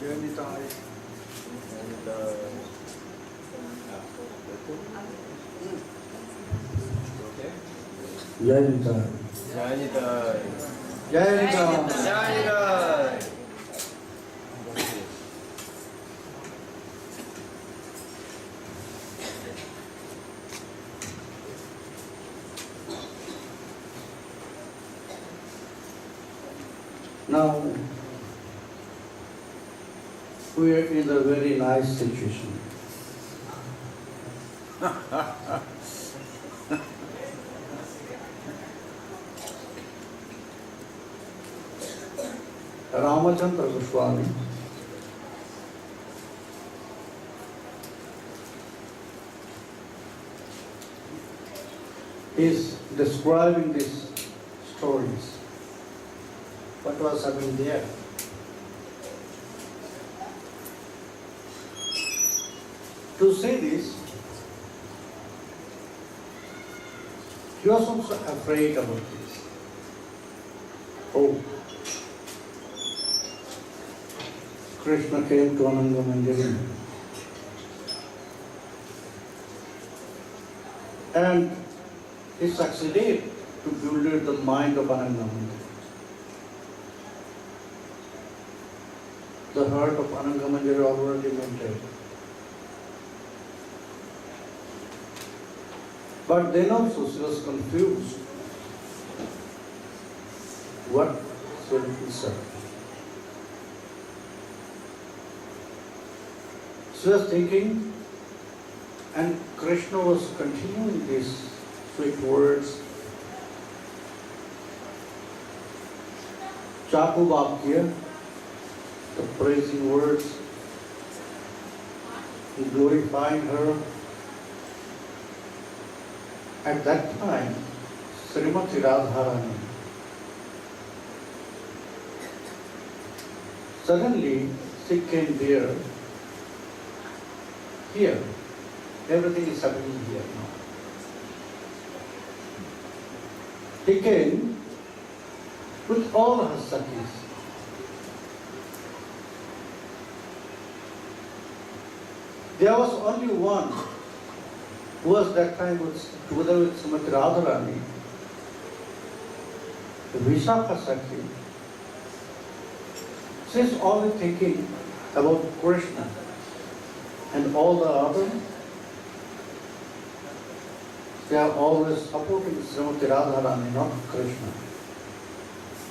Jai Nitai. Jai Nitai. Jai Nitai. Jai Nitai. Now, we are in a very nice situation. Ramachandra Goswami is describing these stories. What was happening there? To say this, he was also afraid about this. Oh, Krishna came to Ananga Manjari and he succeeded to build the mind of Ananga Manjari. The heart of Ananga Manjari already melted. But then also she was confused. What should he say? She was thinking, and Krishna was continuing these sweet words. Chapu Vakya, the praising words, glorifying her. At that time, Srimati Radharani suddenly she came there. Here, everything is happening here now. He came with all her sakhis. There was only one who was that time together with Srimati Radharani, the Vishakha Sakhi. She is only thinking about Krishna, and all the others, they are always supporting Srimati Radharani, not Krishna.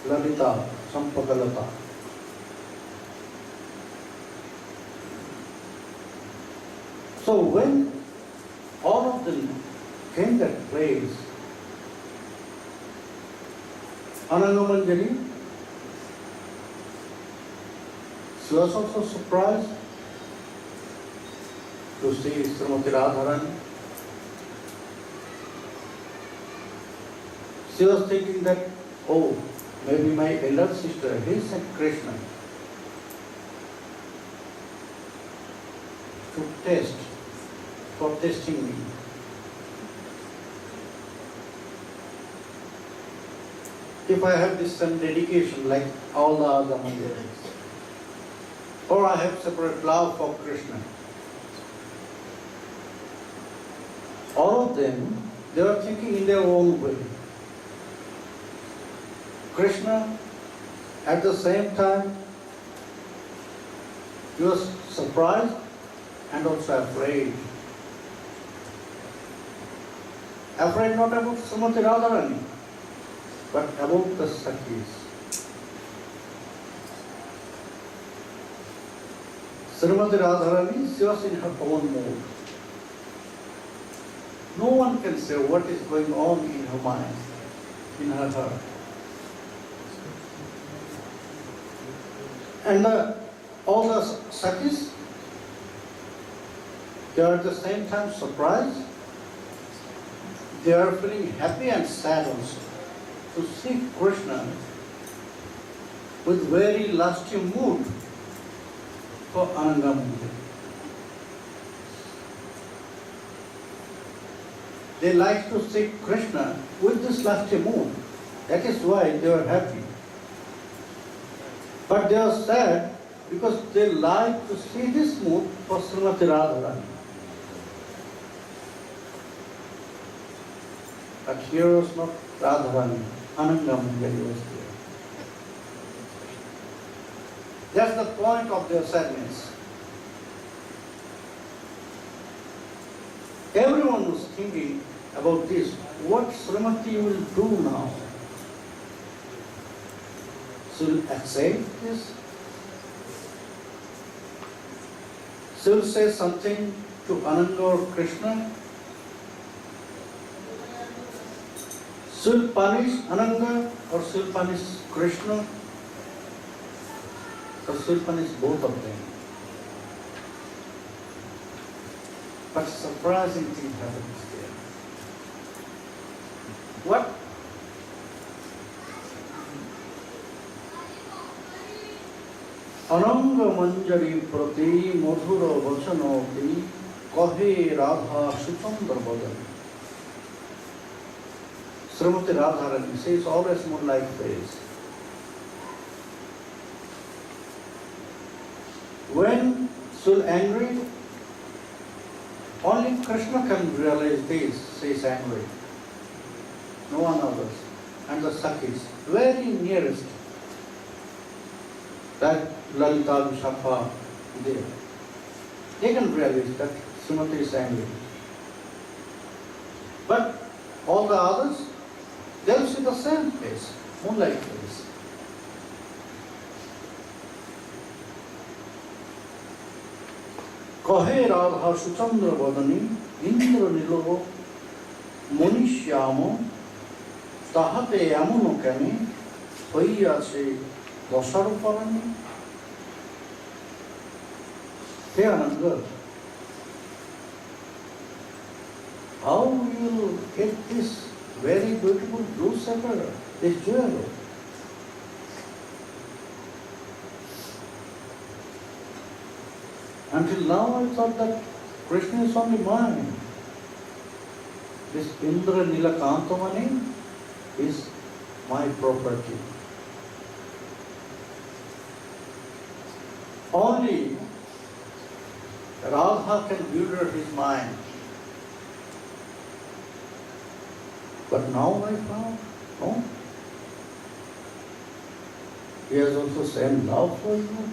Lalita, Sampagalata. So when all of them came that place, Ananga Manjari, she was also surprised to see Srimati Radharani. She was thinking that, oh, maybe my elder sister, he sent Krishna to test, for testing me. If I have this some dedication like all the other Manjaris, or I have separate love for Krishna, all of them, they were thinking in their own way. Krishna, at the same time, he was surprised and also afraid. Afraid not about Srimati Radharani, but about the Sakhis. Srimati Radharani, she was in her own mood. No one can say what is going on in her mind, in her heart. And all the Sakhis, they are at the same time surprised. They are feeling happy and sad also to see Krishna with very lusty mood for Ananga Manjari. They like to see Krishna with this lusty mood. That is why they are happy. But they are sad because they like to see this mood for Srimati Radharani. But here was not Radharani, Ananga Manjari was there. That's the point of their sadness. Everyone was thinking about this. What Srimati will do now? She will accept this? She will say something to Ananga or Krishna? She will punish Ananga or she will punish Krishna? Or she will punish both of them? But surprising thing happens there. What? Ananga Manjari prati madhura vachanoti kahe Radha Suchandra Badani. Srimati Radharani says always moonlight face. When she's angry, only Krishna can realize this, she is angry. No one others. And the Sakhis, very nearest, that Lalita Vishakha there. They can realize that Srimati is angry. But all the others, they'll see the same face, moonlight face. Kahe Radha Suchandra Vadani, Indra Nilo, Munishyamo, Tahate Yamuno Kami, Hoyache Dosharuparani. Hey Ananga, how will you get this very beautiful blue sapphire, this jewel? Until now I thought that Krishna is only mine. This Indra Nilakantamani is my property. Only Radha can bewilder his mind. But now I found, no. He has also same love for you.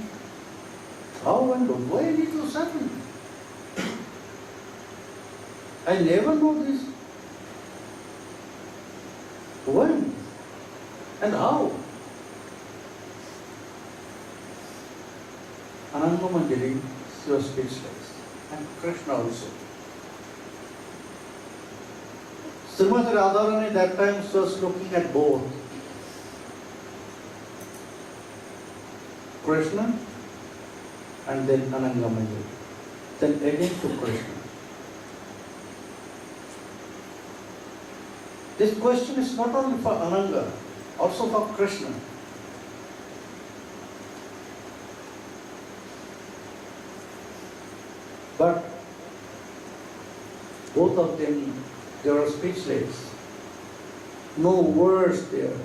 How and why did this happen? I never know this. When and how? Ananga Manjari, she was speechless, and Krishna also. Srimati Radharani that time she was looking at both Krishna and then Ananga Manjari, then again to Krishna. This question is not only for Ananga, also for Krishna. But both of them, they were speechless. No words there.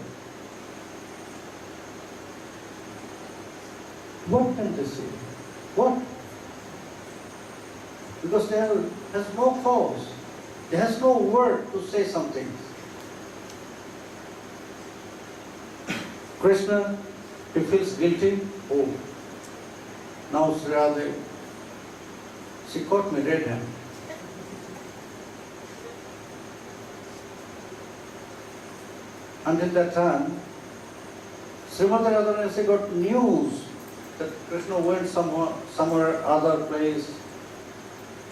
What can they say? What? Because they has no cause. There has no word to say something. Krishna, he feels guilty. Oh, now Sri Radha, she caught me red-handed. Until that time, Srimati Radharani got news that Krishna went somewhere other place,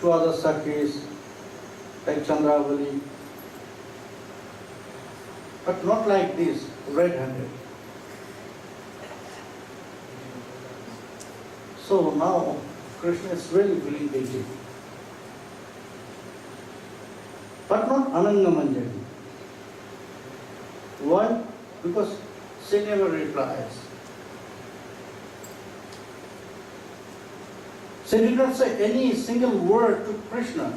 to other Sakhis, like Chandravali. But not like this, red-handed. So now Krishna is really feeling guilty. But not Ananga Manjari. Why? Because she never replies. She did not say any single word to Krishna.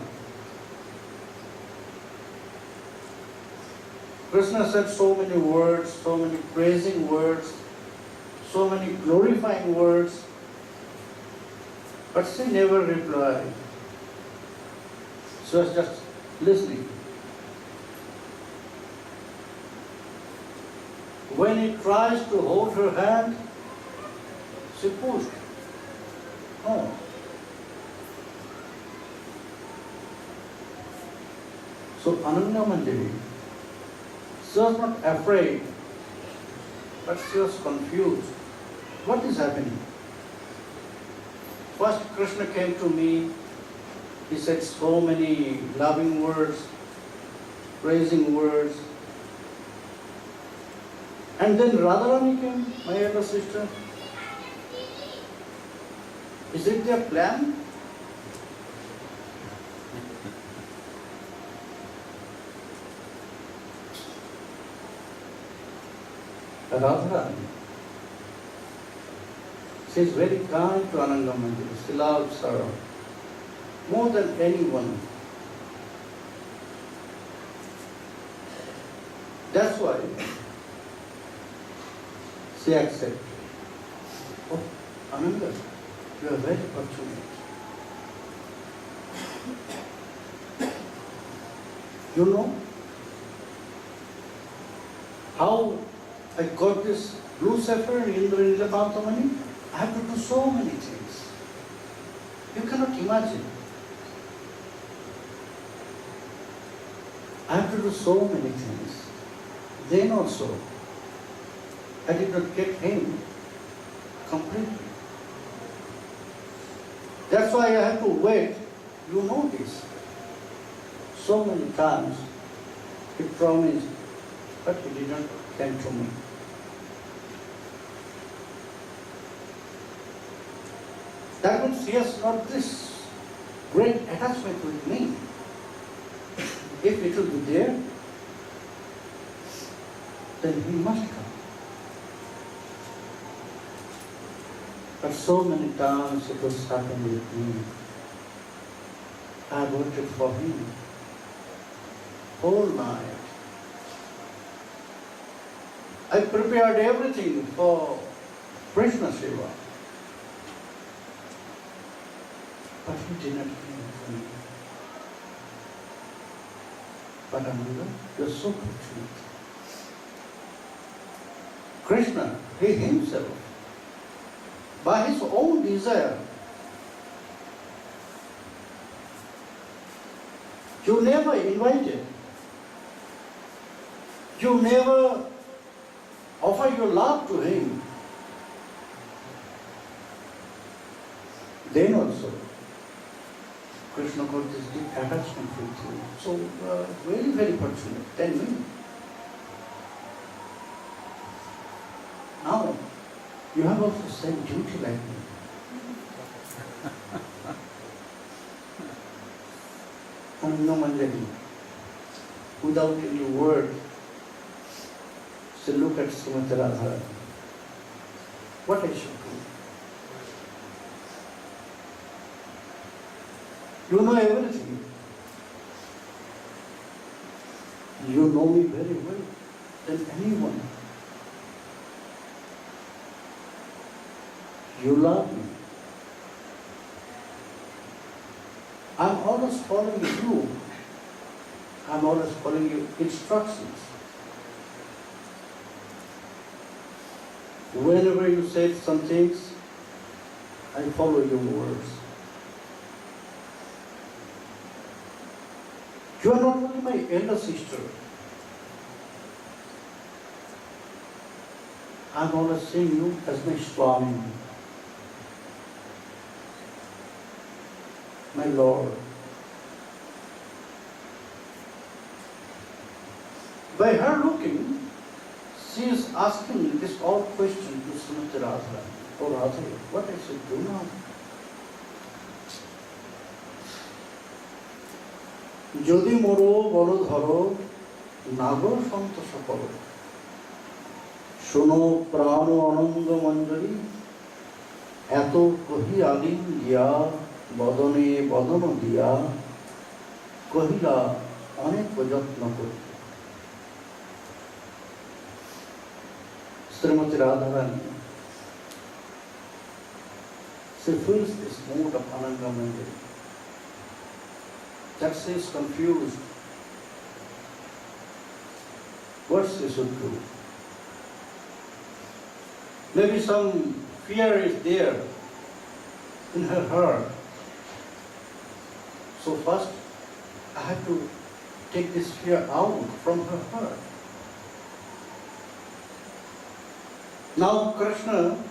Krishna said so many words, so many praising words, so many glorifying words, But she never replied. She was just listening. When he tries to hold her hand, she pushed. No. So Ananga Manjari, she was not afraid, but she was confused. What is happening? First Krishna came to me, he said so many loving words, praising words. And then Radharani came, my elder sister. Is it their plan? Radharani, she is very kind to Ananga Manjari. She loves her more than anyone. That's why she accepted. Oh, Ananga, you are very fortunate. You know how I got this blue sapphire in the Nilakantamani? I have to do so many things. You cannot imagine. I have to do so many things. Then also, I did not get him completely. That's why I have to wait. You know this. So many times he promised, but he did not come to me. That means he has got this great attachment with me. If it will be there, then he must come. But so many times it was happening with me. I waited for him whole night. I prepared everything for Krishna Seva. But he did not come to me. But Ananga, you are so fortunate. Krishna, he himself, by his own desire, you never invited, you never offer your love to him. Then also, Krishna got this deep attachment with you. So, very, very fortunate. Tell me. Now, you have also the same duty like me. Ananga Manjari, without any word, she looked at Srimati Radha. What I should do? You know everything. You know me very well than anyone. You love me. I'm always following you. I'm always following your instructions. Whenever you say some things, I follow your words. You are not only my elder sister. I'm always seeing you as my Swami, my Lord. By her looking, she is asking this odd question to Srimati Radha. Oh Radha, what I should do now? যদি মোরো বড় ধরো নাগর সন্তোষ করো শোনো প্রাণ অনঙ্গ মঞ্জরি এত কহি আলিম দিয়া বদনে বদন দিয়া কহিলা অনেক যত্ন করি Shrimati Radharani, she she feels this mood of Ananga Manjari. That she is confused. What she should do? Maybe some fear is there in her heart. So first, I have to take this fear out from her heart. Now Krishna,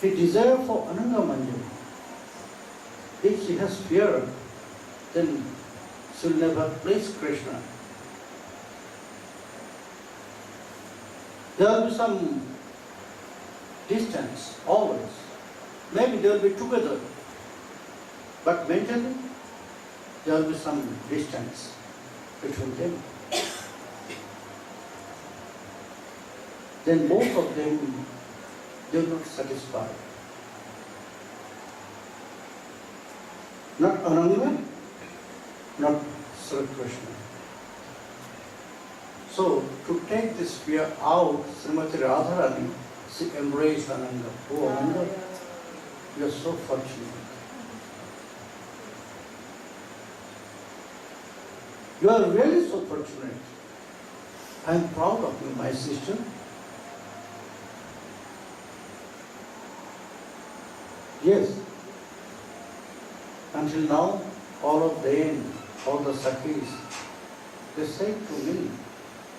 he desires for Ananga Manjari. If she has fear, then she will never please Krishna. There will be some distance, always. Maybe they will be together, but mentally there will be some distance between them. Then both of them, they are not satisfied. Not Ananga, not Sri Krishna. So, to take this fear out, Srimati Radharani, she embraced Ananga. Oh, Ananga, you are so fortunate. You are really so fortunate. I am proud of you, my sister. Yes. Until now, all of them, all the Sakhis, they say to me,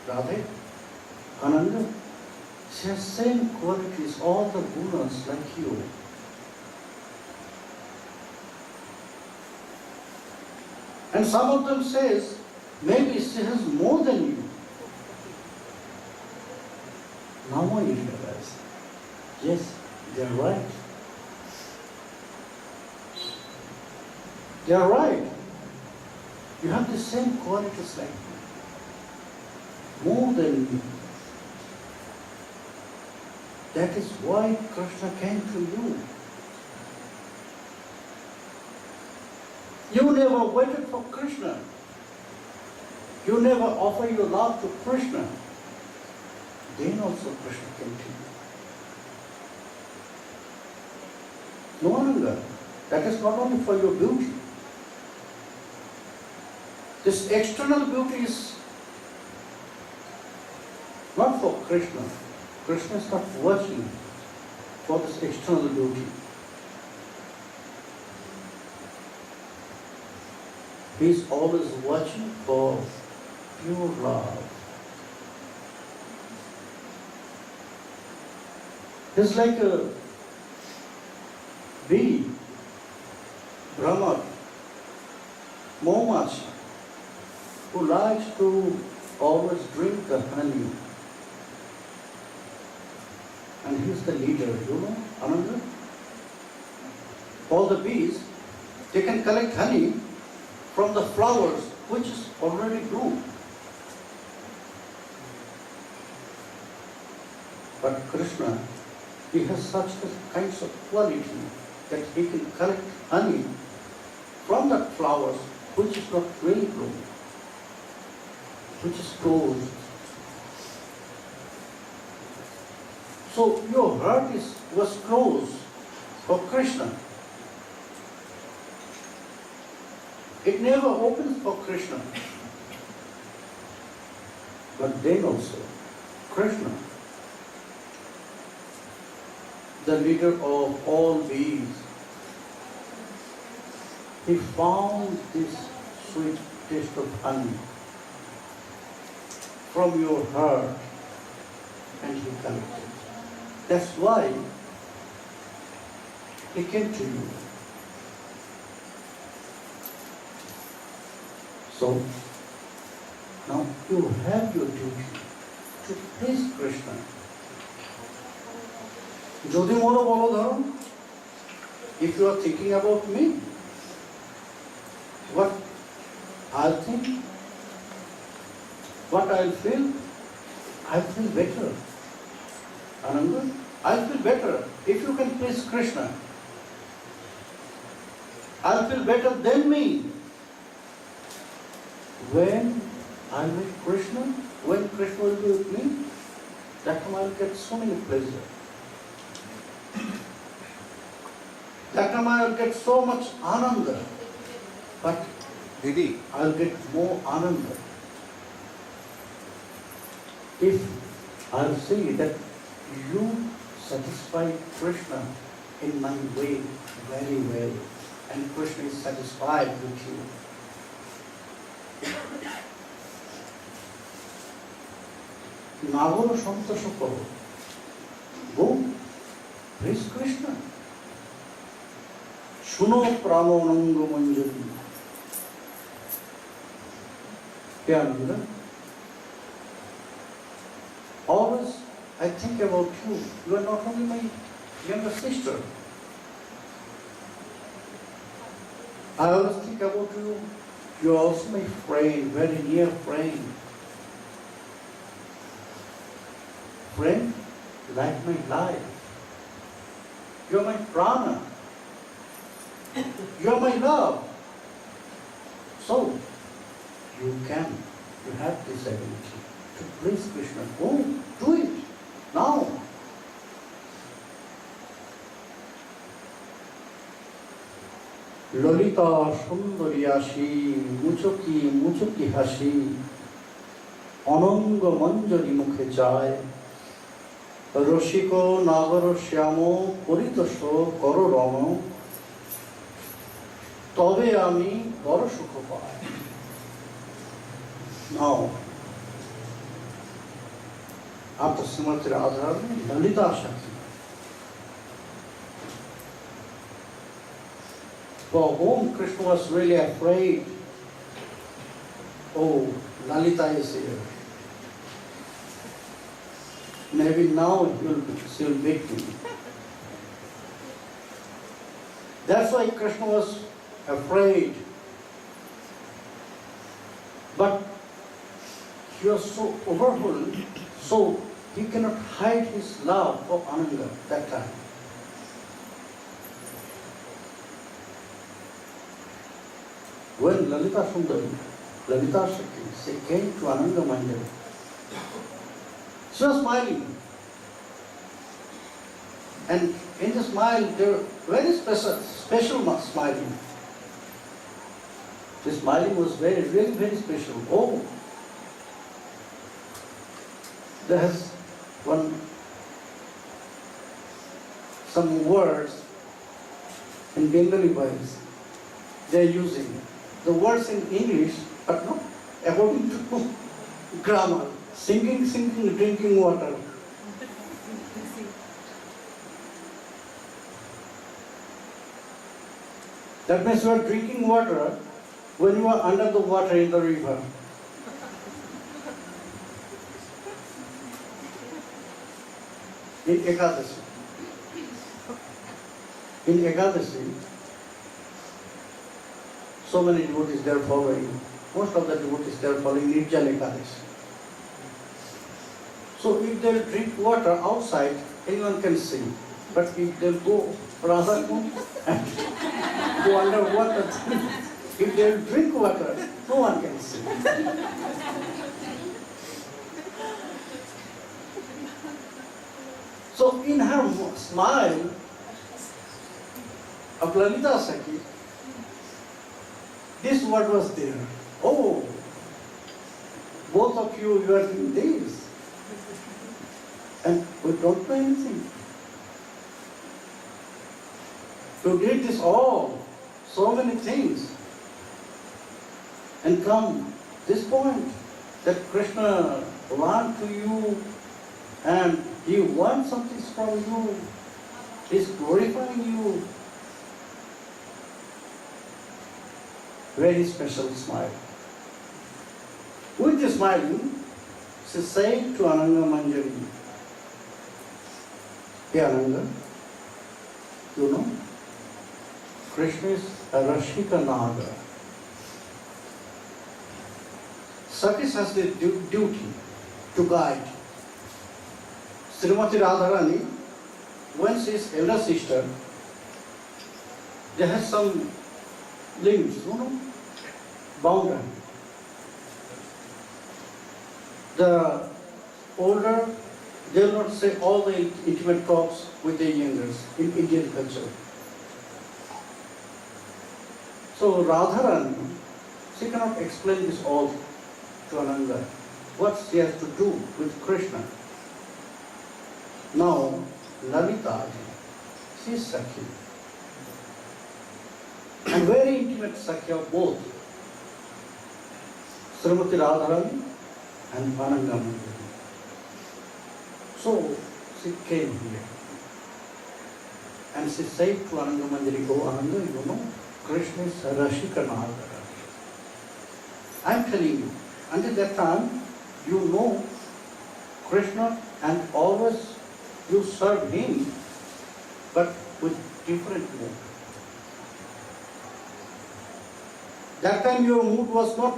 Radhe, Ananga, she has same qualities, all the gunas like you. And some of them says, maybe she has more than you. Now I realize, yes, they are right. They are right. You have the same qualities like me. More than me. That is why Krishna came to you. You never waited for Krishna. You never offered your love to Krishna. Then also Krishna came to you. No longer. That is not only for your beauty. This external beauty is not for Krishna. Krishna is not watching for this external beauty. He is always watching for pure love. It's like a bee, Brahma, Momachi, who likes to always drink the honey. And he's the leader, you know, Ananga. All the bees, they can collect honey from the flowers which is already bloomed. But Krishna, he has such kinds of quality that he can collect honey from the flowers which is not really bloomed, which is closed. So your heart was closed for Krishna. It never opens for Krishna. But then also, Krishna, the leader of all bees, he found this sweet taste of honey from your heart and he collected. That's why he came to you. So, now you have your duty to please Krishna. যদি মোরা বলো ধরো, if you are thinking about me, what I'll think, what I'll feel better. Ananga, I'll feel better if you can please Krishna. I'll feel better than me. When I meet Krishna, when Krishna will be with me, that time I'll get so many pleasure. time I'll get so much Ananga, but Didi. I'll get more Ananda if I'll see that you satisfy Krishna in my way very well, and Krishna is satisfied with you. Nagara Santosha Karo. Go, praise Krishna. Shuno Prano Ananga Manjari. Hey Ananga, always I think about you. You are not only my younger sister. I always think about you. You are also my friend, very near friend. Friend, like my life. You are my prana. You are my love. So, you have this ability to please Krishna. Go, do it, now. Lolita Sundari Ashi, Muchoki Muchoki Hashi, Ananga Manjari Mukhe Jai, Roshiko Nagaro Shyamo, Puritosho Koro Ramo, Tobe Ami Goro Shukopai. Now, after Srimati Radharani, Lalita Shakti. For whom Krishna was really afraid. Oh, Lalita is here. Maybe now she will beat me. That's why Krishna was afraid. But he was so overwhelmed, so he cannot hide his love for Ananga that time. When Lalita Sundari, Lalita Shakti, she came to Ananga Manjari, she was smiling. And in the smile, there were very special smiling. The smiling was really very special. Oh, there has some words in Bengali voice they are using. The words in English, but not according to grammar. Singing, drinking water. That means you are drinking water when you are under the water in the river. In Ekadasi, so many devotees they are following. Most of the devotees they are following Nirjala Ekadasi. So if they drink water outside, anyone can see. But if they go Radha Kund and go under water, if they drink water, no one can see. So in her smile of Lalita Sakhi, this word was there. Oh, both of you are doing this. And we don't know anything. You did this all, so many things. And come this point that Krishna wants to you and he wants something from you. He's glorifying you. Very special smile. With the smiling, she said to Ananga Manjari, Hey Ananga, you know, Krishna is a Rashika Naga. Sakis has the duty to guide. Srimati Radharani, when she is elder sister, they have some links, bound her. The older, they will not say all the intimate talks with the youngers in Indian culture. So Radharani, she cannot explain this all to Ananga, what she has to do with Krishna. Now, Lalita, she is Sakhi. And very intimate Sakhi of both Srimati Radharani and Ananga Manjari. So she came here. And she said to Ananga Manjari, "Oh Ananga, you know, Krishna is Rashika Nagara. I am telling you, until that time, you know Krishna and always you serve him, but with different mood. That time your mood was not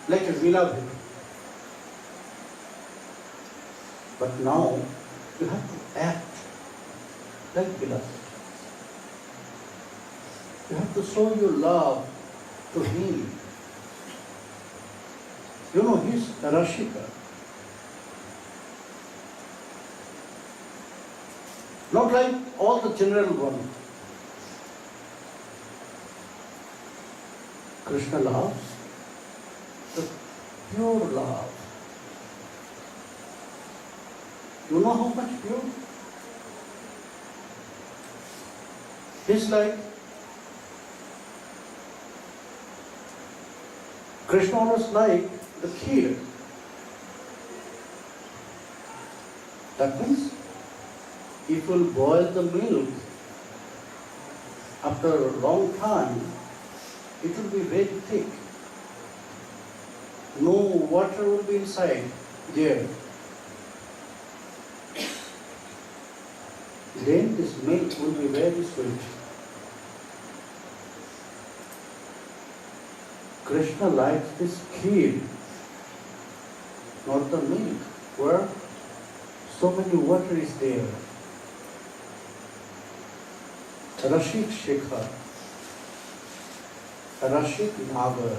like a beloved. But now you have to act like beloved. You have to show your love to him. You know, he's a Rashika. Not like all the general one. Krishna loves the pure love. You know how much pure? It's like Krishna was like the kheer. That means if you boil the milk after a long time, it will be very thick. No water will be inside there. Then this milk will be very sweet. Krishna likes this kheer, not the milk, where so many water is there. Rashik Shekhar, Rashik Nagar.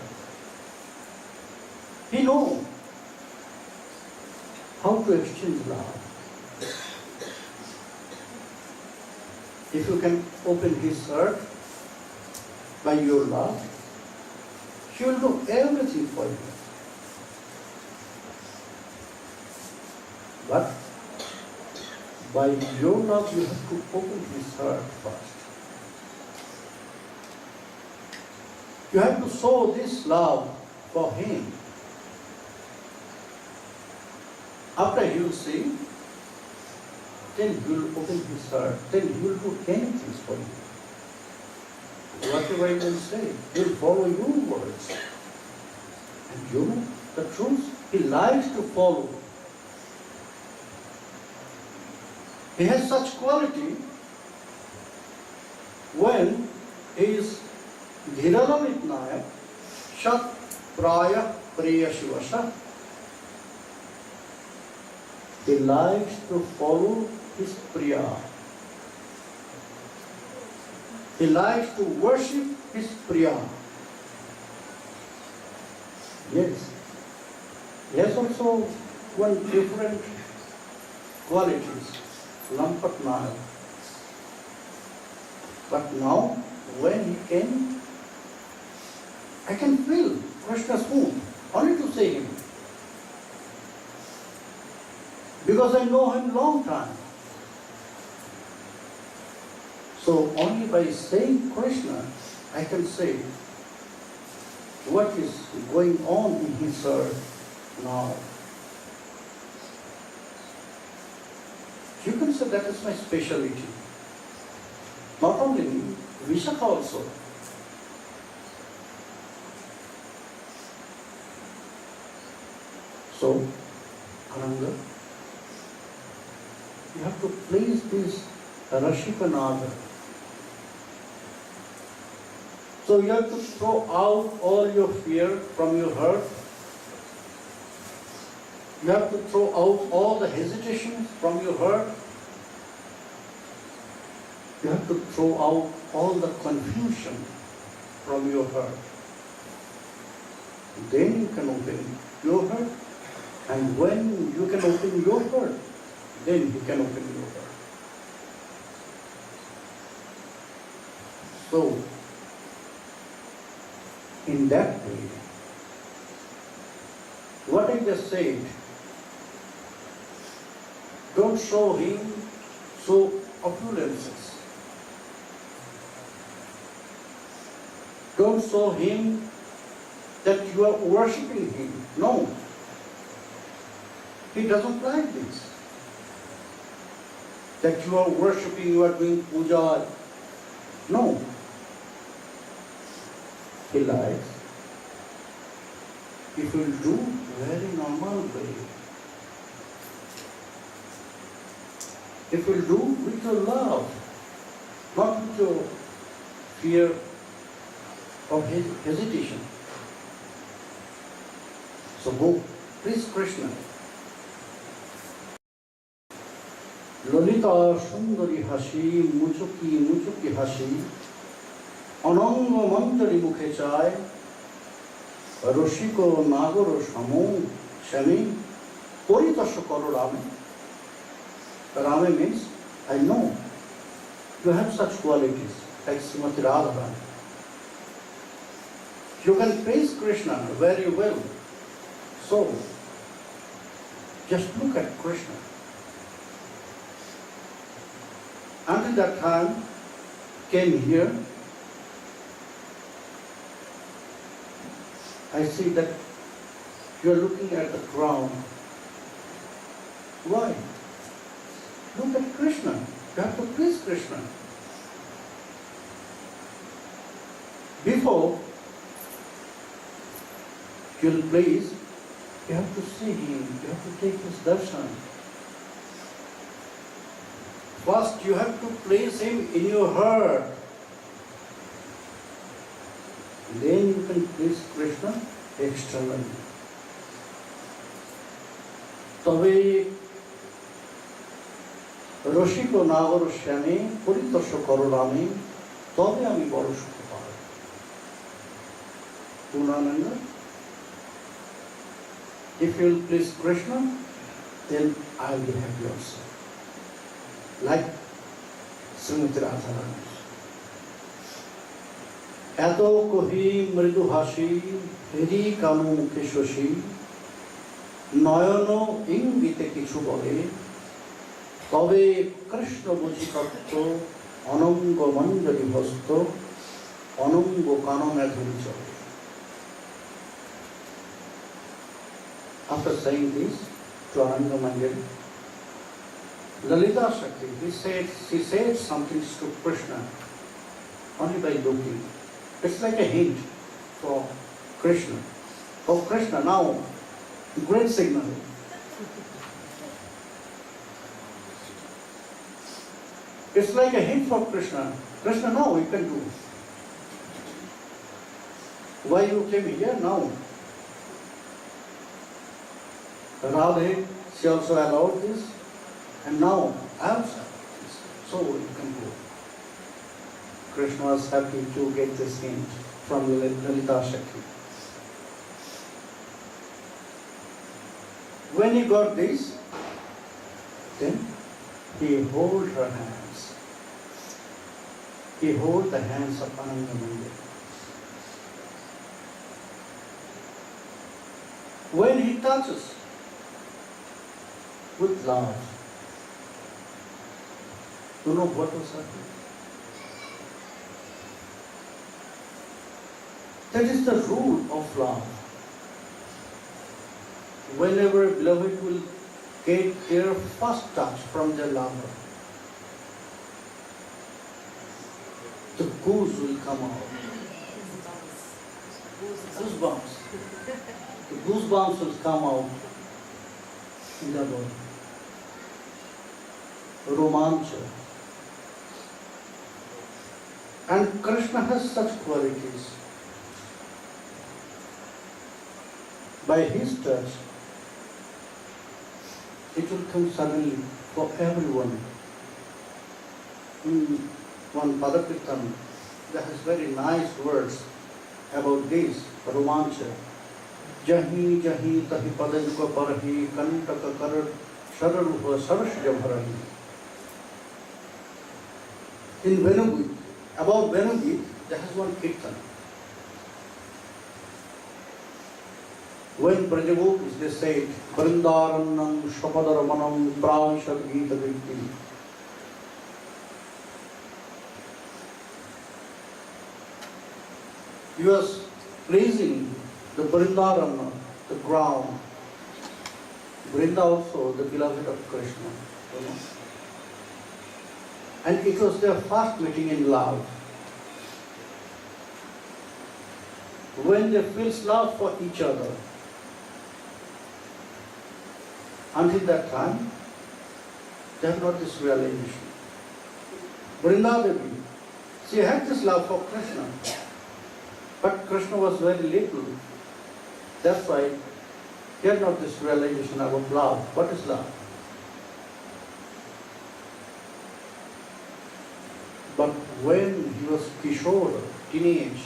He knows how to exchange love. If you can open his heart by your love, he will do everything for you. But by your love, you have to open his heart first. You have to show this love for him. After he will see, then he will open his heart, then he will do anything for you. Whatever I will say, he will follow your words. And you know the truth, he likes to follow. He has such quality when he is Dhiralamit Shat Praya Priya Shivasha. He likes to follow his Priya. He likes to worship his Priya. Yes. He has also one different qualities, Lampatnaya. But now, when he came, I can feel Krishna's mood, only to see him. Because I know him long time. So only by saying Krishna, I can say what is going on in his heart now. You can say that is my speciality. Not only me, Vishakha also. So, Ananga, you have to please this Rashikanaga. So you have to throw out all your fear from your heart. You have to throw out all the hesitations from your heart. You have to throw out all the confusion from your heart. Then you can open your heart. And when you can open your heart, then he can open your heart. So, in that way. What I just said, don't show him so opulences. Don't show him that you are worshipping him. No. He doesn't like this. That you are worshipping, you are doing puja. No. He likes. If you will do very normal way. If you will do with your love, not with your fear or hesitation. So go, please Krishna. Lalita সুন্দরী হাসি মুচুকি মুচুকি হাসি অনঙ্গ মঞ্জরি মুখে চায় রসিক নাগর সম শ্যামী পরিতোষ করো রামে. Rame means, I know you have such qualities like Srimati Radharani. You can praise Krishna very well. So, just look at Krishna. Until that time, came here, I see that you are looking at the ground. Why? Look at Krishna. You have to please Krishna. Before you will please, you have to see him, you have to take his darshan. First you have to place him in your heart. Then you can please Krishna externally. তবে রসিক নাগর শ্যামে পরিতোষ করো রামে তবে আমি বড় সুখ পাব. Ananga, if you will please Krishna, then I will be happy also. Like Srimati Radharani. এত কহি মৃদু হাসি হৃদি কানু মুখে শশী নয়ন ইঙ্গিতে কিছু বলে তবে কৃষ্ণ বুঝি তত্ত্ব অনঙ্গ মঞ্জরি হস্ত অনঙ্গ কাননে ধুলি চলে. After saying this to Ananga Manjari, Lalita Shakti, she said something to Krishna only by looking. It's like a hint for Krishna. Oh Krishna, now great signal. It's like a hint for Krishna. Krishna, now you can do. Why you came here now? Radhe, she also allowed this, and now I also allowed this. So you can go. Krishna was happy to get this hint from Lalita Shakti. When he got this, then he held her hands. He held the hands of Ananga Manjari. When he touches with love, you know what was happening? That is the rule of love. Whenever a beloved will get their first touch from their lover, the goose will come out. Goosebumps. The goosebumps will come out in the body. Romancha. And Krishna has such qualities. By his touch, it will come suddenly for everyone. In one Padakirtan, that has very nice words about this, romancha. Jahi jahi tahi padanka parhi kantaka karar shararuha sarashya bharahi. In Venugit, about Venugit, there has one kirtan. When Brajagopis, they said, Vrindaranam Shapadaramanam Pravishat Gita Vikti. He was pleasing the Vrindarana, the ground. Vrinda also the beloved of Krishna. You know. And it was their first meeting in love. When they feel love for each other, until that time, they have not this realization. Vrindadevi, she had this love for Krishna, but Krishna was very little. That's why he had not this realization about love. What is love? But when he was Kishore, teenage,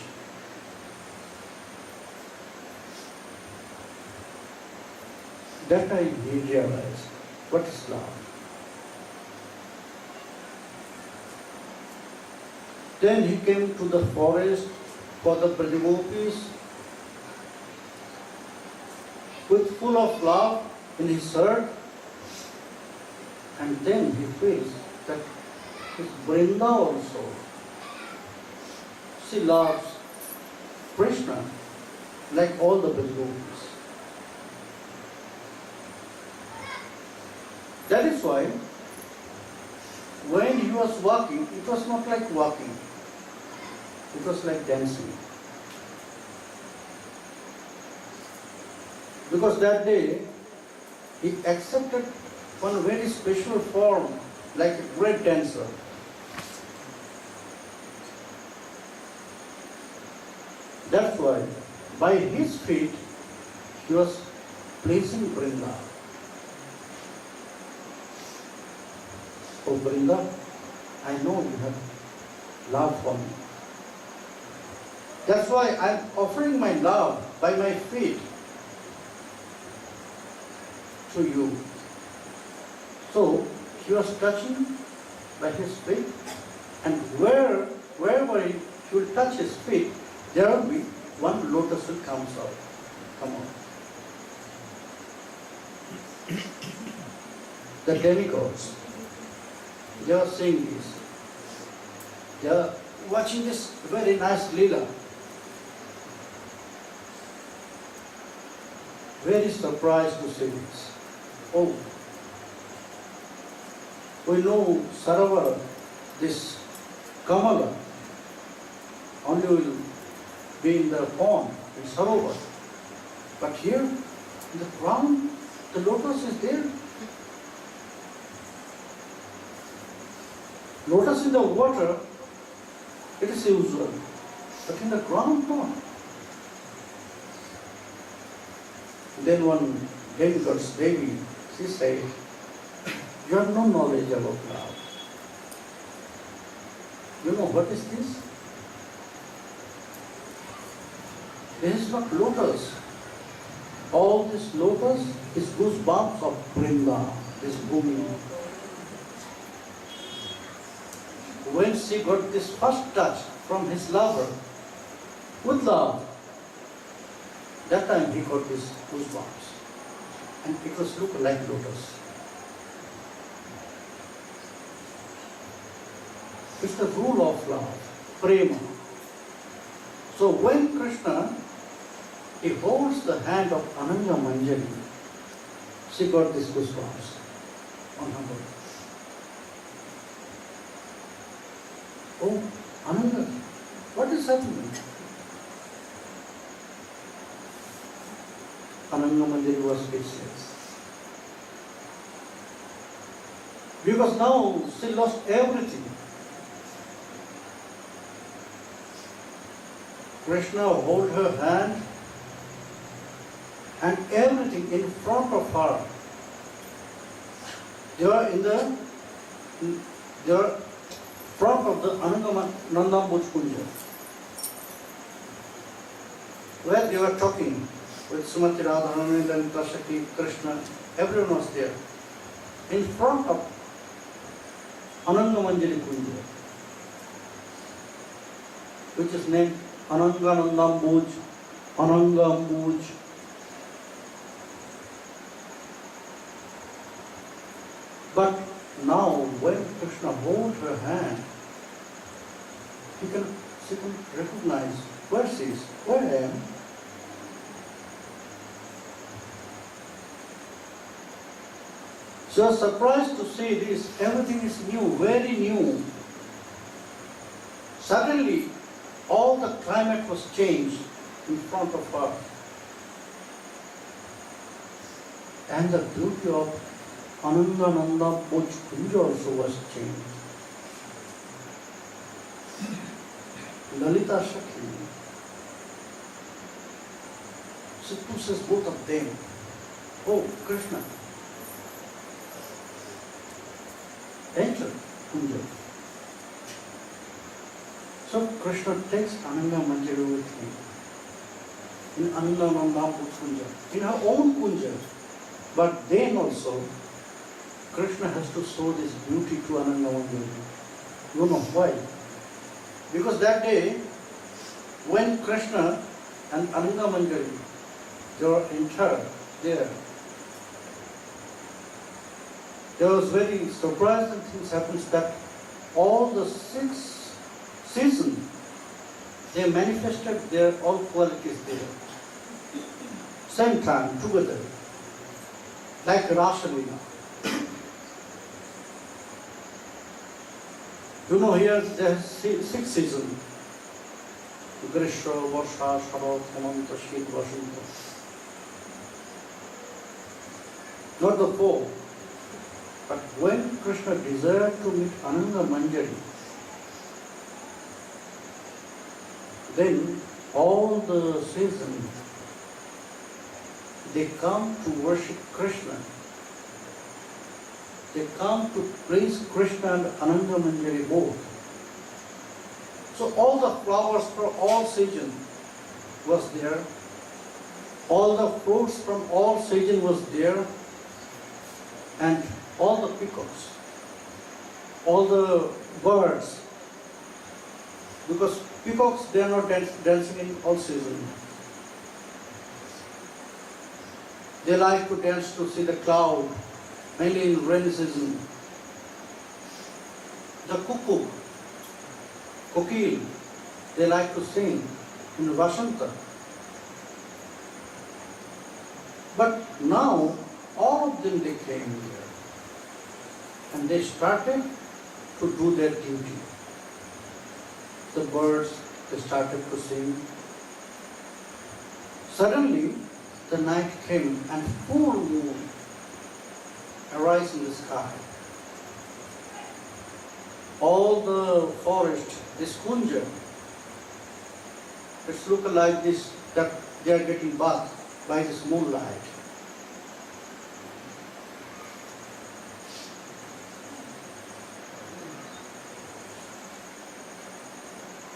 that time he realized what is love. Then he came to the forest for the Brajagopis with full of love in his heart, and then he feels that his Vrinda also, she loves Krishna like all the Brajagopis. That is why when he was walking, it was not like walking, it was like dancing. Because that day he accepted one very special form, like a great dancer. That's why by his feet he was pleasing Vrinda. Oh Vrinda, I know you have love for me. That's why I'm offering my love by my feet to you. So he was touching by his feet, and wherever he will touch his feet, there will be one lotus will come out. Come on. The demigods, they are seeing this. They are watching this very nice lila. Very surprised to see this. Oh, we know Sarovar, this Kamala, only will be in the pond, in Sarovar. But here, in the ground, the lotus is there. Lotus in the water, it is usual. But in the ground, no. Then one demigod's baby, she said, you have no knowledge about love. You know what is this? This is not lotus. All this lotus is goosebumps of Vrinda, this bhumi. When she got this first touch from his lover, with love, that time he got this goosebumps. And it was look like lotus. It's the rule of love, prema. So when Krishna, he holds the hand of Ananga Manjari, she got this goosebumps on her body. Oh, Ananga, what is happening? Ananga Manjari was speechless. Because now she lost everything. Krishna hold her hand and everything in front of her. They are front of the Ananga Nandambuj Kunja, where they were talking with Sumati Radhananda and Kashaki, Krishna, everyone was there. In front of Ananga Manjari Kunja, which is named Ananga Nandambuj, Ananga Ambuj. But now when Krishna holds her hand, she can recognize where she is, where I am. She was surprised to see this. Everything is new, very new. Suddenly, all the climate was changed in front of her. And the beauty of Ananga Kunja also was changed. Lalita Shakti. She pushes both of them. Oh, Krishna. Enter Kunja. So Krishna takes Ananga Manjari with him. In Ananga Kunja. In her own Kunja. But then also, Krishna has to show this beauty to Ananga Manjari. You know why? Because that day, when Krishna and Ananga Manjari, they were entered there, there was very surprising things happened that all the 6 seasons, they manifested their all qualities there. Same time, together. Like Rasalila. You know, here there are 6 seasons. Grishma, Varsha, Sharat, Hemanta, Shit, Vasanta. Not the 4. But when Krishna desired to meet Ananga Manjari, then all the seasons, they come to worship Krishna. They come to praise Krishna and Ananga Manjari both. So all the flowers for all seasons was there. All the fruits from all seasons was there. And all the peacocks, all the birds. Because peacocks, they are not dancing in all seasons. They like to dance to see the cloud, mainly in rainy season. The cuckoo, kokil, they like to sing in Vasanta. But now, all of them, they came here. And they started to do their duty. The birds, they started to sing. Suddenly, the night came and full moon arose in the sky. All the forest, this kunja, it's looking like this, that they are getting bathed by this moonlight.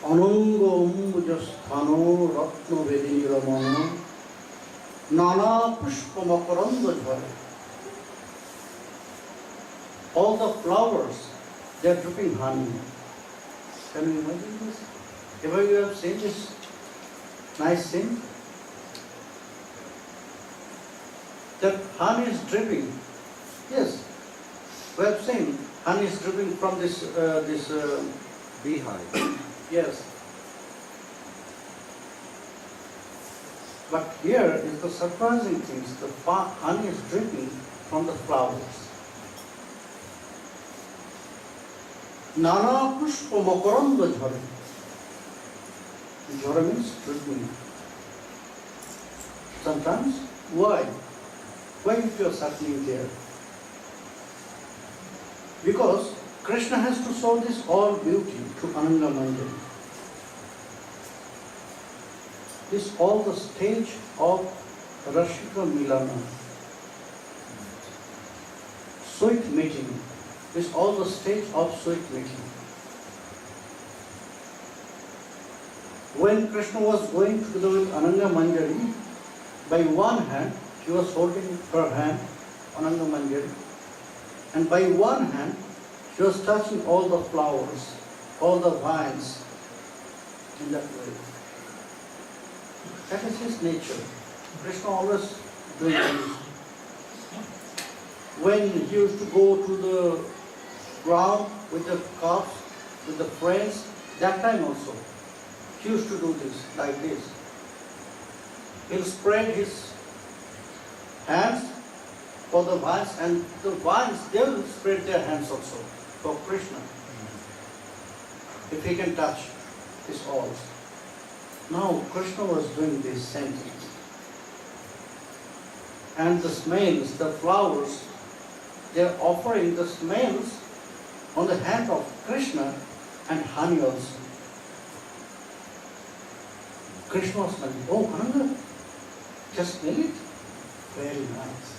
Ananga Umbujasthano Ratna Vedini Ramana Nana Pushpa Makaranda Jhare. All the flowers, they are dripping honey. Can you imagine this? Ever you have seen this nice thing? That honey is dripping. Yes, we have seen honey is dripping from this beehive. Yes. But here is the surprising thing. The honey is dripping from the flowers. Nana pushpa makaranda jhare. Jhare means dripping. Sometimes, why? Why it was happening there? Because Krishna has to show this all beauty to Ananga Manjari. This all the stage of Rashika Milana. Sweet meeting. This all the stage of sweet meeting. When Krishna was going together with Ananga Manjari, by one hand he was holding her hand, Ananga Manjari, and by one hand she was touching all the flowers, all the vines in that way. That is his nature. Krishna always doing this. when he used to go to the ground with the calves, with the friends, that time also, he used to do this, like this. He'll spread his hands for the vines, and the vines, they will spread their hands also for Krishna. If he can touch his alls. Now Krishna was doing these same things. And the smells, the flowers, they are offering the smells on the hand of Krishna and honey also. Krishna was like, oh Ananga, just smell it. Very nice.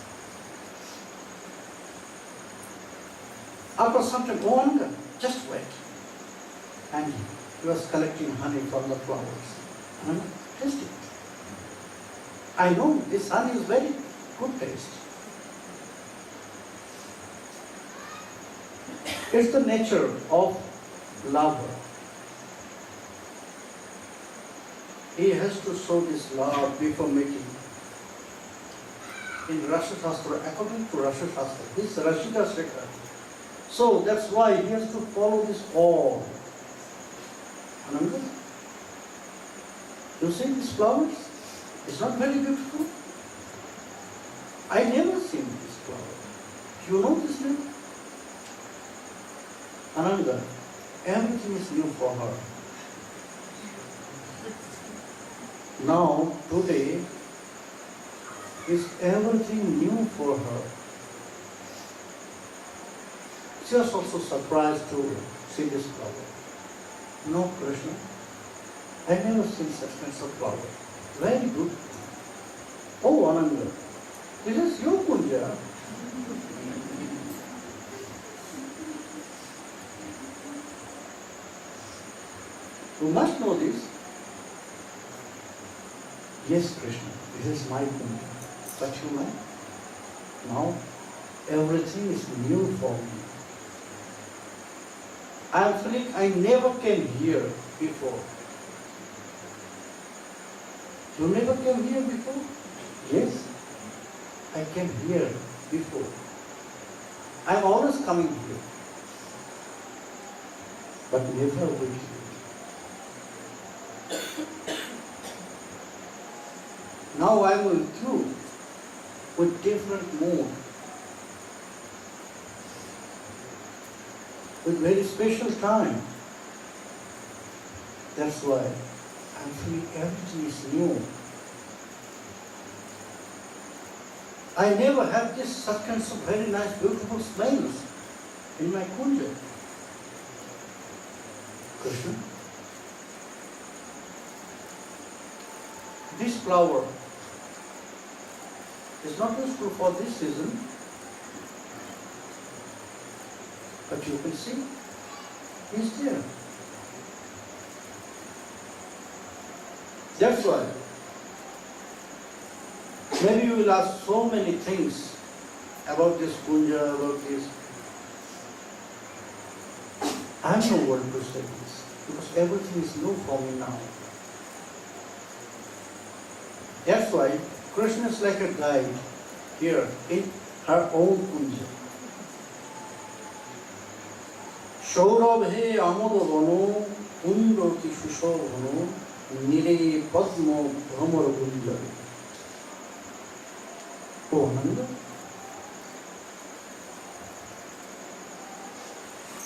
After some time, oh Ananga, just wait. And he was collecting honey from the flowers. Ananga, taste it. I know this honey is very good taste. It's the nature of lover. He has to show this love before mating. In Rasha Shastra, according to Rasha Shastra, this is Rashika Shekhar. So that's why he has to follow this all. Ananga, you see these flowers? It's not very beautiful. I never seen this flower. You know this name? Ananga, everything is new for her. Now, today, is everything new for her. She was also surprised to see this flower. No, Krishna, I never seen such kinds of flower. Very good. Oh, Ananga, this is your kunja. You must know this. Yes, Krishna, this is my kunja. But you know, now everything is new for me. I am feeling I never came here before. You never came here before? Yes, I came here before. I am always coming here, but never with you. Now I am with you with different mood, with very special time. That's why I'm feeling everything is new. I never have this such kinds of very nice, beautiful smells in my kunja. Krishna, this flower is not useful for this season, but you can see, it's there. That's why, maybe you will ask so many things about this kunja, about this. I have no word to say this, because everything is new for me now. That's why Krishna is like a guide here in her own kunja. Shaurabhe amado vano kundoti shushovano nire padmo bhamar gunja. Oh, Ananga,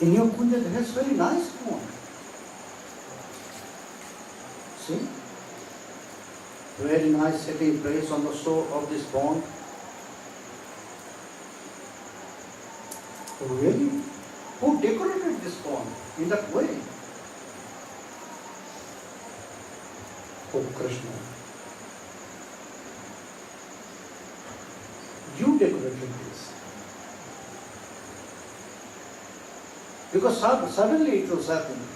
in your kunja there is very nice one. See? Very nice setting place on the shore of this pond. Oh, really? Who decorated this pond in that way? Oh, Krishna. You decorated this. Because suddenly it was happening.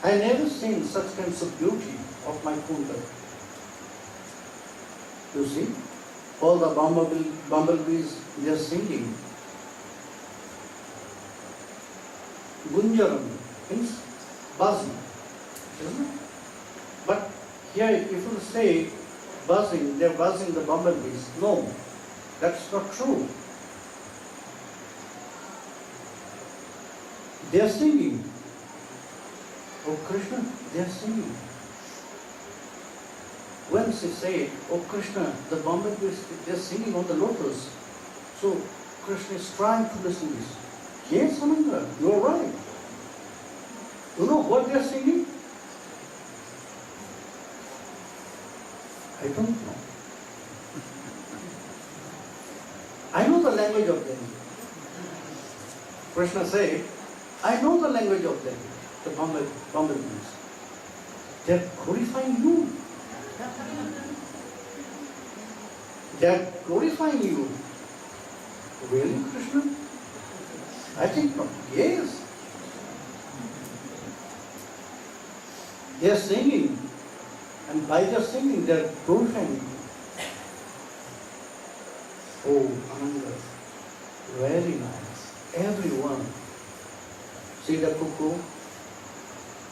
I never seen such kinds of beauty of my kunda. You see, all the bumblebees, they are singing. Gunjaram means buzzing, isn't it? But here, if you say buzzing, they are buzzing the bumblebees. No, That's not true. They are singing. Oh Krishna, they are singing. When she said, oh Krishna, the bumblebees, they are singing on the lotus. So Krishna is trying to listen to this. Yes, Ananga, you are right. You know what they are singing? I don't know. I know the language of them. Krishna said, I know the language of them, the bumblebees. They are glorifying you. They are glorifying you. Really, Krishna? I think not. Yes. They are singing, and by their singing, they are glorifying you. Oh, Ananga, very nice. Everyone. See the cuckoo?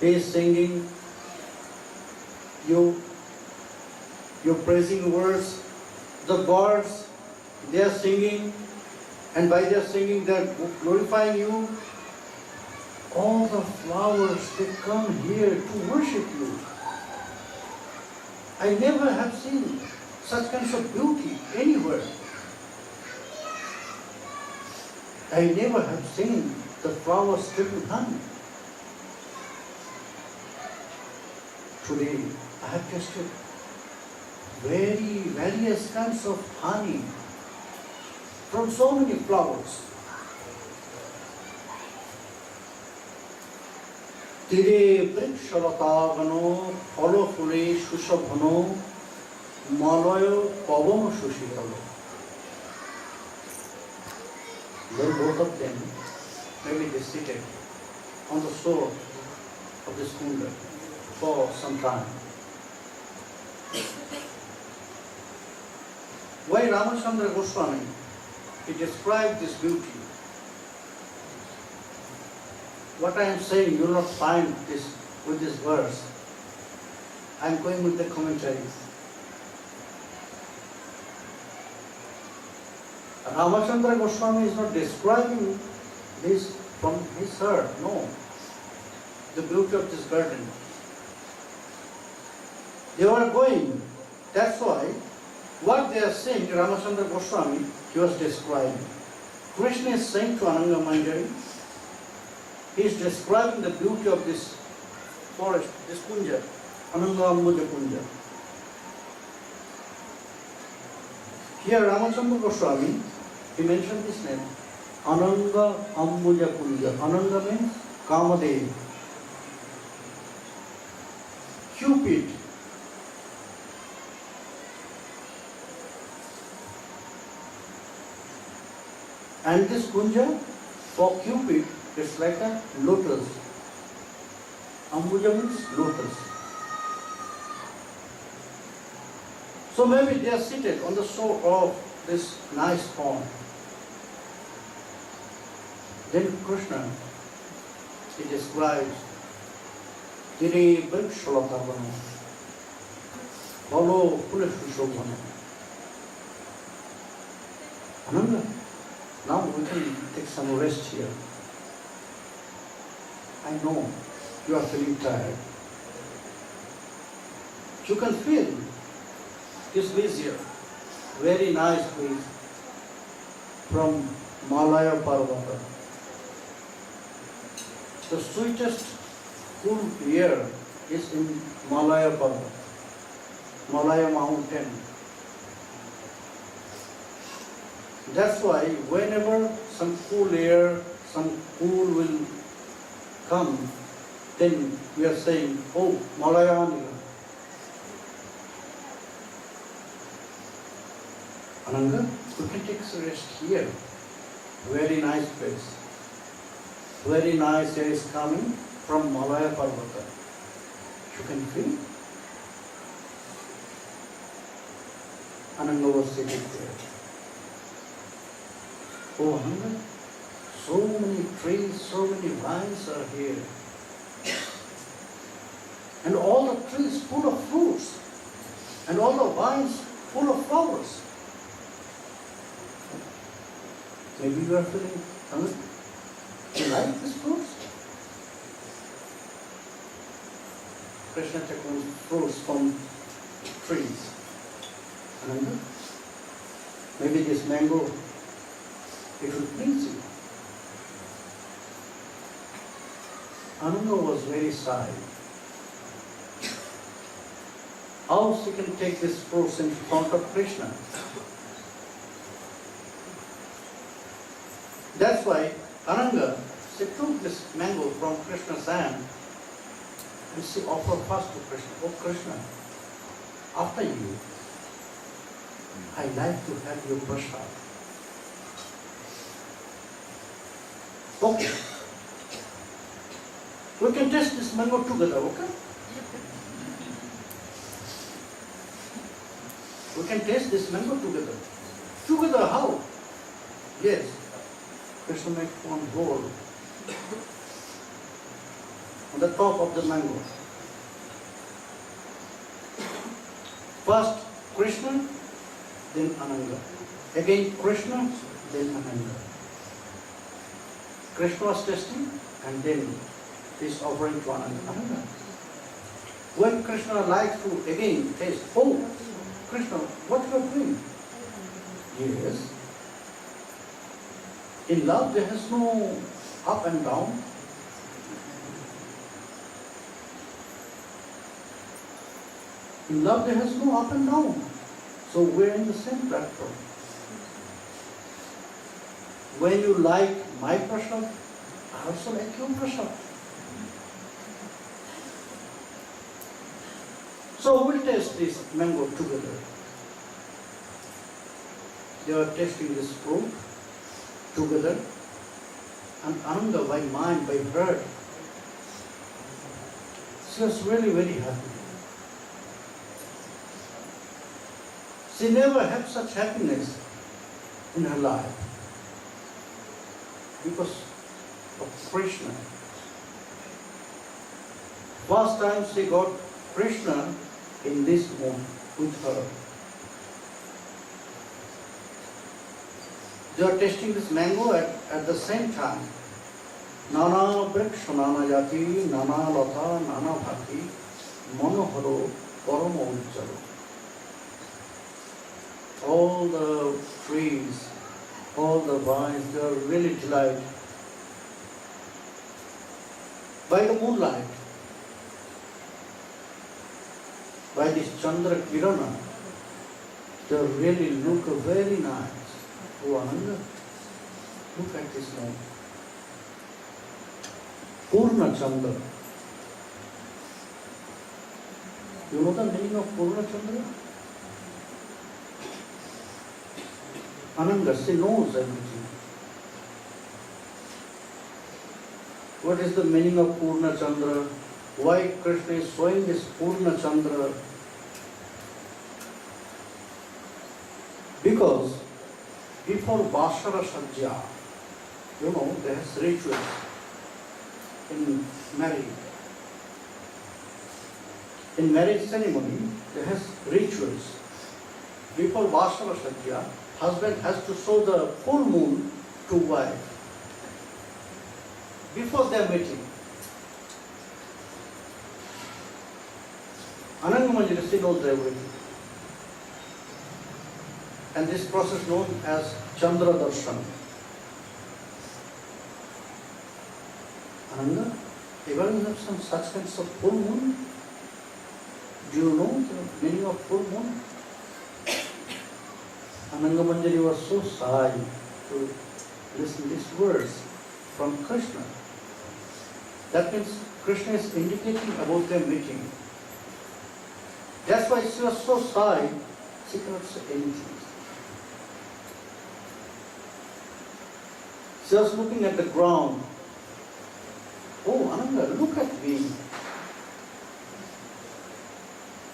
He is singing. You're praising words. The birds, they are singing, and by their singing, they are glorifying you. All the flowers, they come here to worship you. I never have seen such kinds of beauty anywhere. I never have seen the flowers dripping honey. Today, I have tasted various kinds of honey from so many flowers. তীরে বৃক্ষলতাবন ফল ফুলে সুশোভন মলয় পবন সুশীতল. Then both of them, maybe they seated on the shore of this kunda for some time. Why Ramachandra Goswami, he described this beauty. What I am saying, you will not find this with this verse. I am going with the commentaries. Ramachandra Goswami is not describing this from his heart, no. The beauty of this garden. They were going. That's why what they are saying, Ramachandra Goswami, he was describing. Krishna is saying to Ananga Manjari, he is describing the beauty of this forest, this kunja, Ananga Ambuja Kunja. Here Ramachandra Goswami, he mentioned this name, Ananga Ambuja Kunja. Ananga means Kamadev, Cupid. And this kunja, for Cupid, it's like a lotus. Ambuja means lotus. So maybe they are seated on the shore of this nice pond. Then Krishna, he describes, Tire Brikshalakavana, Palo Pulashushovana. Ananga, now we can take some rest here. I know you are feeling tired. You can feel this breeze here, very nice breeze from Malaya Parvata. The sweetest cool air is in Malaya Parvata, Malaya mountain. That's why whenever some cool air, some cool will come, then we are saying, oh, Malaya Ananga. Ananga, you can take a rest here. Very nice place. Very nice air is coming from Malaya Parvata. You can feel. Ananga was sitting there. Oh, Ananga, so many trees, so many vines are here. And all the trees full of fruits. And all the vines full of flowers. Maybe you are feeling hungry. You like this fruits? Krishna takes fruits from trees. Ananga, maybe this mango, it will please you. Ananga was very shy. How she can take this fruits in front of Krishna? That's why Ananga, she took this mango from Krishna's hand and she offered first to Krishna. Oh Krishna, after you, I like to have your prasad. Okay. We can taste this mango together, okay? We can taste this mango together. Together how? Yes. Krishna makes one hole on the top of the mango. First Krishna, then Ananga. Again Krishna, then Ananga. Krishna was tasting and then is offering to Ananga. When Krishna likes to again taste, oh, Krishna, what you are doing? Yes. In love there is no up and down. In love there is no up and down. So we're in the same platform. When you like my prasad, I also like your prasad. So we'll taste this mango together. They are tasting this fruit together. And Ananga, by mind, by heart, she was really very happy. She never had such happiness in her life because of Krishna. First time she got Krishna in this moment with her. They are tasting this mango at the same time. Nana vriksha, nana yati, nana lata, nana bhati, manoharo, parama ujjalo. All the trees, all the vines, they are really delighted by the moonlight, by this Chandra Kirana. They really look very nice. Oh Ananga, look at this moon. Purna Chandra. You know the meaning of Purna Chandra? Ananga, she knows everything. What is the meaning of Purna Chandra? Why Krishna is showing this Purna Chandra? Because before Vasara Sajja, there is rituals in marriage. In marriage ceremony, there is rituals. Before Vasara Sajja, husband has to show the full moon to wife. Before their meeting. Ananga Manjari knows everything. And this process known as Chandra Darshan. Ananga, ever you have some such kinds of full moon? Do you know the meaning of full moon? Ananga Manjari was so shy to listen to these words from Krishna. That means Krishna is indicating about their meeting. That's why she was so shy, she cannot say anything. She was looking at the ground. Oh, Ananga, look at me.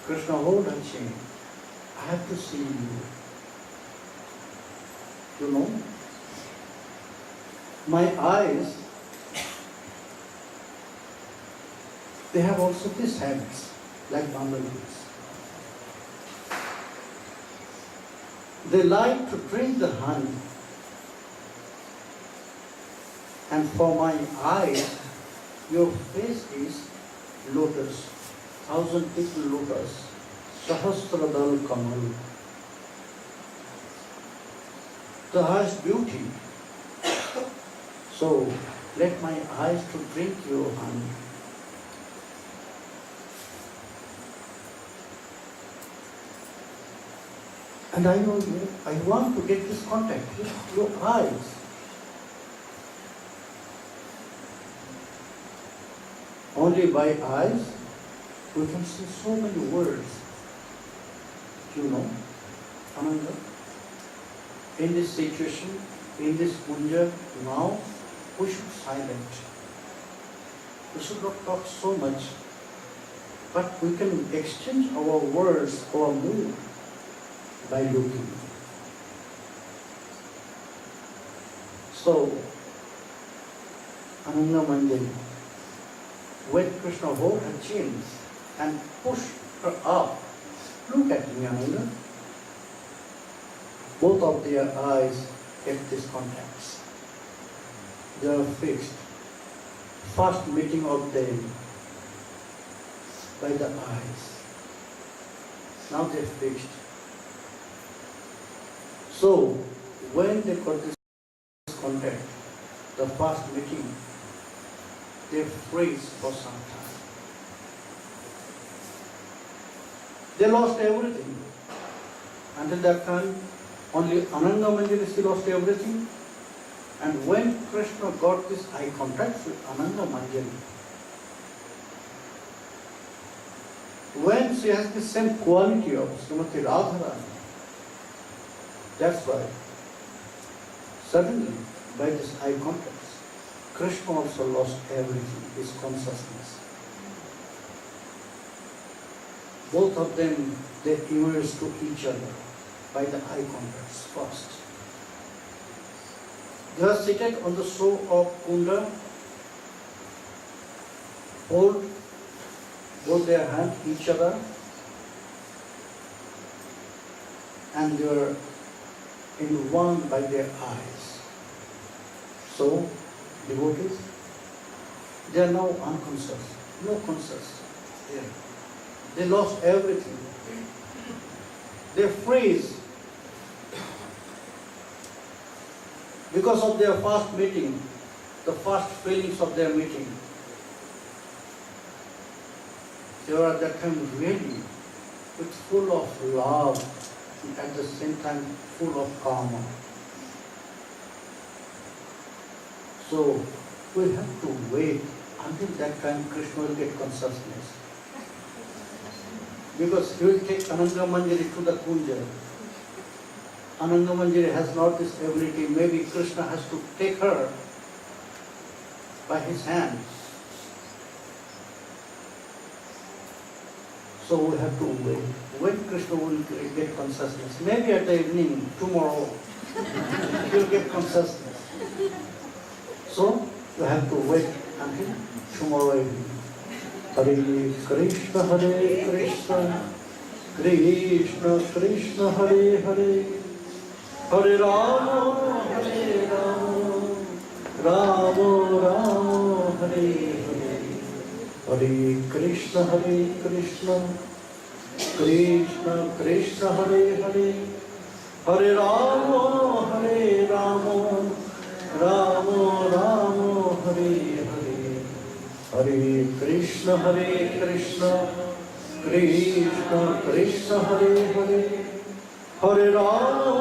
Krishna, hold her chain. I have to see you. You know, my eyes, they have also these hands, like bumblebees. They like to drink the honey. And for my eyes, your face is lotus, thousand tipped lotus, Sahasradal Kamal. The highest beauty. So let my eyes to drink your honey. And I know I want to get this contact with your eyes. Only by eyes we can see so many words. You know, Ananga, in this situation, in this kunja, now we should silent. We should not talk so much, but we can exchange our words, our mood by looking. So, Ananga Manjari, when Krishna hold her chins and push her up, look at me, Ananga. Both of their eyes get these contacts. They are fixed. First meeting of them by the eyes. Now they are fixed. So, when they got this contact, the first meeting, they freeze for some time. They lost everything. Until that time, only Ananga Manjari, she lost everything. And when Krishna got this eye contact with Ananga Manjari, when she has the same quality of Srimati Radharani, that's why suddenly by this eye contact, Krishna also lost everything, his consciousness. Both of them, they emerged to each other by the eye contacts first. They are seated on the shore of Kunda, hold both their hands each other, and they are in one by their eyes. So, devotees, they are now unconscious, no conscious. They lost everything. They freeze because of their first meeting, the first feelings of their meeting. They were at that time really with full of love and at the same time full of karma. So we have to wait until that time Krishna will get consciousness. Because he will take Ananga Manjari to the Kunja. Ananga Manjari has not this ability. Maybe Krishna has to take her by his hand. So we have to wait. When Krishna will get consciousness? Maybe at the evening, tomorrow, he will get consciousness. So you have to wait until tomorrow evening. Hare Krishna, Hare Krishna, Krishna Krishna, Hare Hare, Hare Rama, Hare Rama, Rama Rama, Hare Hare, Hare Krishna, Krishna Krishna, Hare Hare, Hare Rama, Hare Rama, Rama Rama, Hare Hare. Hare Krishna, Krishna Krishna, Hare Hare, Hare Rama,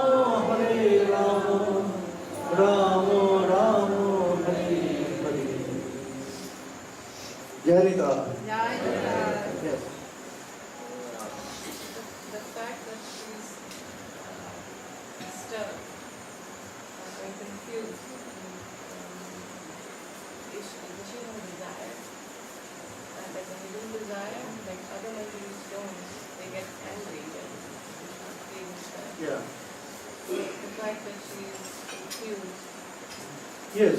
Hare Rama, Rama Rama, Hare Hare. Jarika. Yes. The fact that she's disturbed or confused, does she have a desire? And like when you do desire, like other Manjaris don't, they get angry and they Yeah. the fact that she's confused. Yes.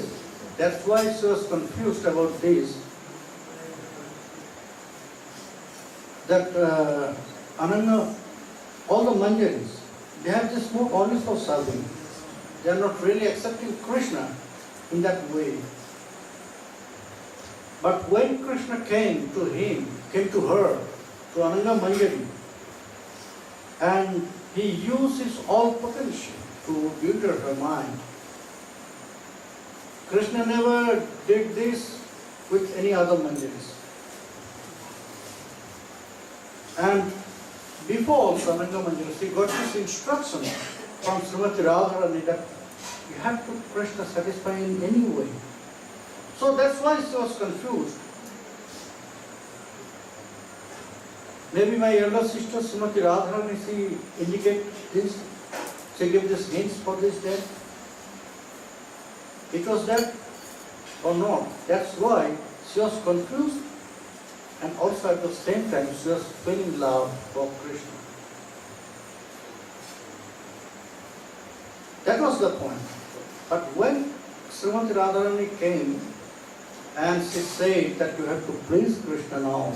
That's why she was confused about this. That Ananga, all the Manjaris, they have this mood only for serving. They are not really accepting Krishna in that way. But when Krishna came to her, to Ananga Manjari, and he used his all potential to bewilder her mind, Krishna never did this with any other Manjaris. And before Ananga Manjari, she got this instruction from Srimati Radharani that you have to Krishna satisfy in any way. So that's why she was confused. Maybe my elder sister Srimati Radharani, she indicate this, she gave this hints for this day. It was that or not. That's why she was confused, and also at the same time she was feeling love for Krishna. That was the point. But when Srimati Radharani came and she said that you have to please Krishna now,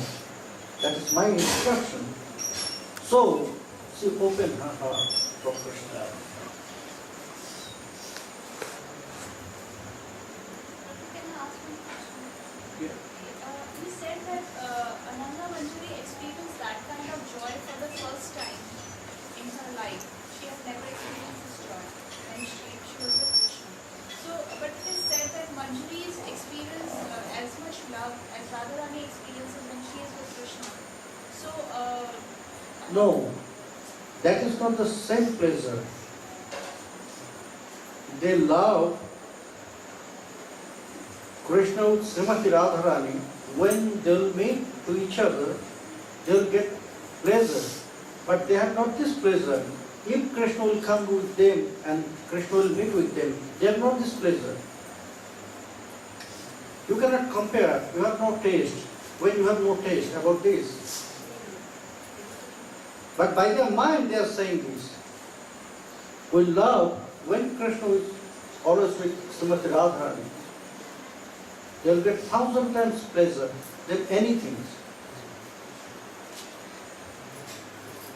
that is my instruction. So she opened her heart for Krishna. Can I ask one question? Yeah. You said that Ananga Manjari experienced that kind of joy for the first time in her life. She has never experienced this joy when she was with Krishna. So, but it is said that Manjari's experience as much love as Radharani experiences when she is with Krishna. So, No, that is not the same pleasure. They love Krishna with Srimati Radharani. When they will meet to each other, they will get pleasure. But they have not this pleasure. If Krishna will come with them and Krishna will meet with them, they have not this pleasure. You cannot compare. You have no taste. When you have no taste about this. But by their mind they are saying this. We love when Krishna is always with Srimati Radharani. They will get 1,000 times pleasure than anything.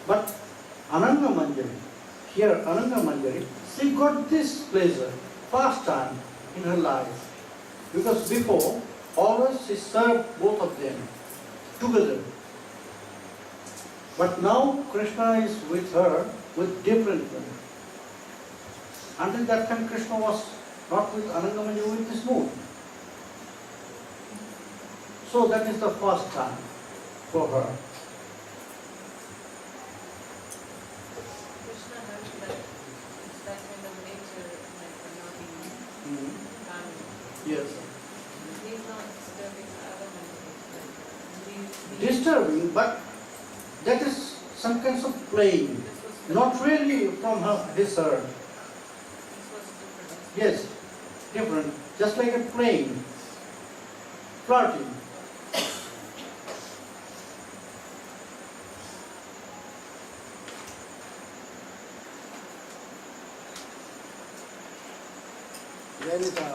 But Ananga Manjari, here Ananga Manjari, she got this pleasure first time in her life. Because before, always she served both of them together. But now Krishna is with her with different men. Until that time Krishna was not with Ananga Manjari with this mood. So that is the first time for her. Krishna has that kind of nature, like not calm. Yes. He's not disturbing other men. Disturbing, but that is some kinds of playing. Not really from his heart. This was different. Yes, different. Just like a playing, flirting. Janita.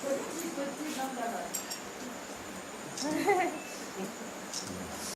But she could not the heart.